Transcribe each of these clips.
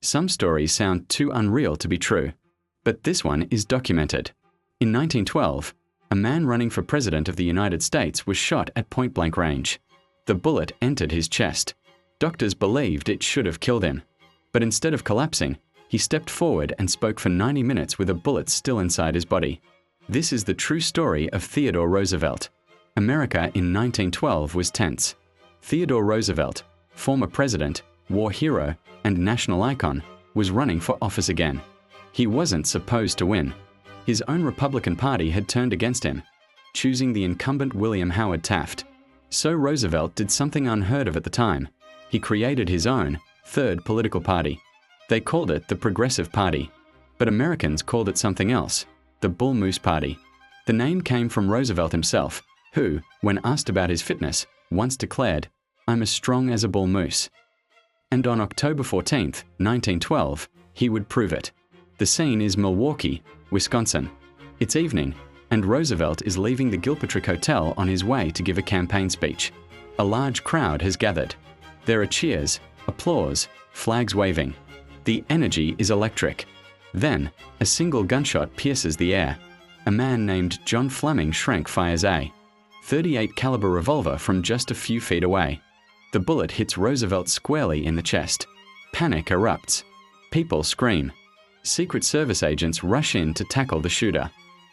Some stories sound too unreal to be true, but this one is documented. In 1912, a man running for president of the United States was shot at point-blank range. The bullet entered his chest. Doctors believed it should have killed him, but instead of collapsing, he stepped forward and spoke for 90 minutes with a bullet still inside his body. This is the true story of Theodore Roosevelt. America in 1912 was tense. Theodore Roosevelt, former president, war hero, and national icon, was running for office again. He wasn't supposed to win. His own Republican Party had turned against him, choosing the incumbent William Howard Taft. So Roosevelt did something unheard of at the time. He created his own, third political party. They called it the Progressive Party, but Americans called it something else, the Bull Moose Party. The name came from Roosevelt himself, who, when asked about his fitness, once declared, "I'm as strong as a bull moose." And on October 14, 1912, he would prove it. The scene is Milwaukee, Wisconsin. It's evening, and Roosevelt is leaving the Gilpatrick Hotel on his way to give a campaign speech. A large crowd has gathered. There are cheers, applause, flags waving. The energy is electric. Then, a single gunshot pierces the air. A man named John Fleming Schrank fires a .38 caliber revolver from just a few feet away. The bullet hits Roosevelt squarely in the chest. Panic erupts. People scream. Secret Service agents rush in to tackle the shooter.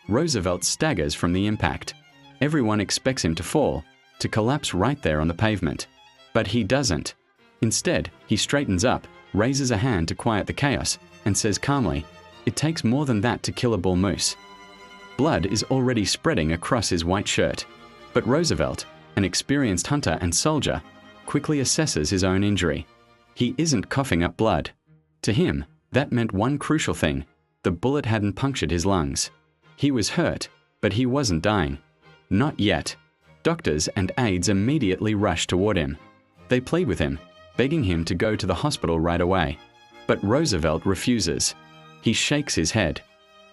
Roosevelt staggers from the impact. Everyone expects him to fall, to collapse right there on the pavement. But he doesn't. Instead, he straightens up, raises a hand to quiet the chaos, and says calmly, "It takes more than that to kill a bull moose." Blood is already spreading across his white shirt. But Roosevelt, an experienced hunter and soldier, quickly assesses his own injury. He isn't coughing up blood. To him, that meant one crucial thing: the bullet hadn't punctured his lungs. He was hurt, but he wasn't dying. Not yet. Doctors and aides immediately rush toward him. They plead with him, begging him to go to the hospital right away. But Roosevelt refuses. He shakes his head.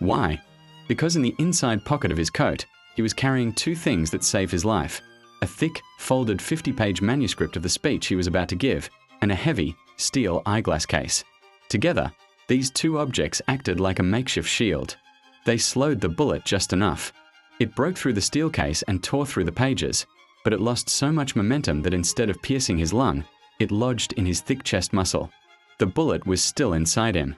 Why? Because in the inside pocket of his coat, he was carrying two things that saved his life: a thick, folded 50-page manuscript of the speech he was about to give, and a heavy, steel eyeglass case. Together, these two objects acted like a makeshift shield. They slowed the bullet just enough. It broke through the steel case and tore through the pages, but it lost so much momentum that instead of piercing his lung, it lodged in his thick chest muscle. The bullet was still inside him.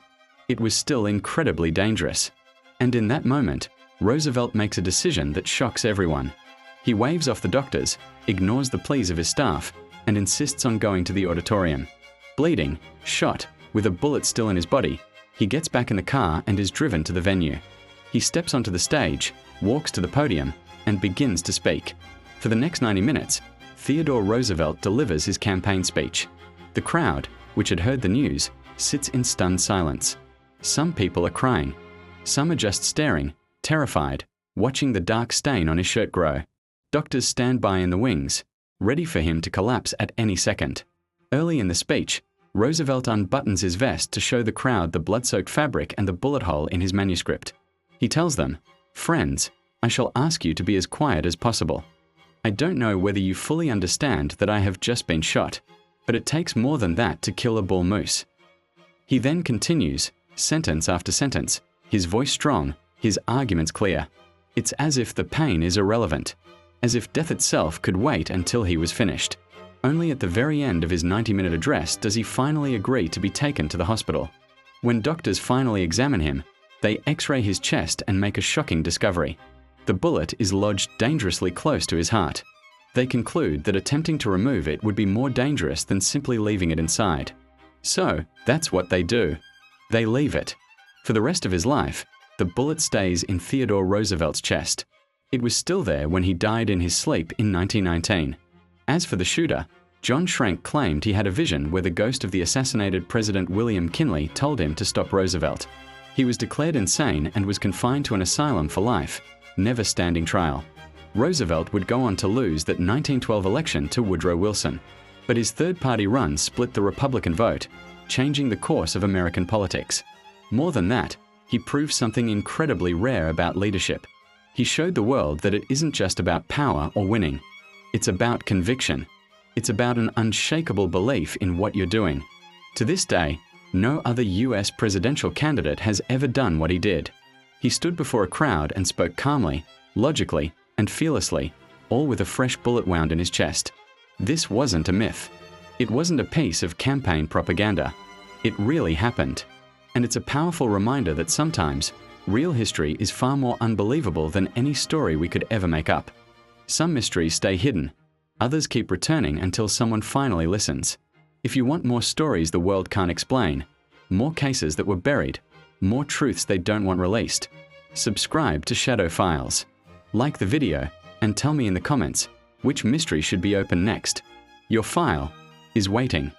It was still incredibly dangerous. And in that moment, Roosevelt makes a decision that shocks everyone. He waves off the doctors, ignores the pleas of his staff, and insists on going to the auditorium. Bleeding, shot, with a bullet still in his body, he gets back in the car and is driven to the venue. He steps onto the stage, walks to the podium, and begins to speak. For the next 90 minutes, Theodore Roosevelt delivers his campaign speech. The crowd, which had heard the news, sits in stunned silence. Some people are crying. Some are just staring, terrified, watching the dark stain on his shirt grow. Doctors stand by in the wings, ready for him to collapse at any second. Early in the speech, Roosevelt unbuttons his vest to show the crowd the blood-soaked fabric and the bullet hole in his manuscript. He tells them, "Friends, I shall ask you to be as quiet as possible. I don't know whether you fully understand that I have just been shot, but it takes more than that to kill a bull moose." He then continues, sentence after sentence, his voice strong, his arguments clear. It's as if the pain is irrelevant, as if death itself could wait until he was finished. Only at the very end of his 90-minute address does he finally agree to be taken to the hospital. When doctors finally examine him, they X-ray his chest and make a shocking discovery. The bullet is lodged dangerously close to his heart. They conclude that attempting to remove it would be more dangerous than simply leaving it inside. So, that's what they do. They leave it. For the rest of his life, the bullet stays in Theodore Roosevelt's chest. It was still there when he died in his sleep in 1919. As for the shooter, John Schrank claimed he had a vision where the ghost of the assassinated President William McKinley told him to stop Roosevelt. He was declared insane and was confined to an asylum for life, never standing trial. Roosevelt would go on to lose that 1912 election to Woodrow Wilson, but his third-party run split the Republican vote, changing the course of American politics. More than that, he proved something incredibly rare about leadership. He showed the world that it isn't just about power or winning. It's about conviction. It's about an unshakable belief in what you're doing. To this day, No other US presidential candidate has ever done what he did. He stood before a crowd and spoke calmly, logically, and fearlessly, all with a fresh bullet wound in his chest. This wasn't a myth. It wasn't a piece of campaign propaganda. It really happened. And it's a powerful reminder that sometimes real history is far more unbelievable than any story we could ever make up. Some mysteries stay hidden. Others keep returning until someone finally listens. If you want more stories the world can't explain, more cases that were buried, more truths they don't want released, subscribe to Shadow Files. Like the video and tell me in the comments which mystery should be opened next. Your file is waiting.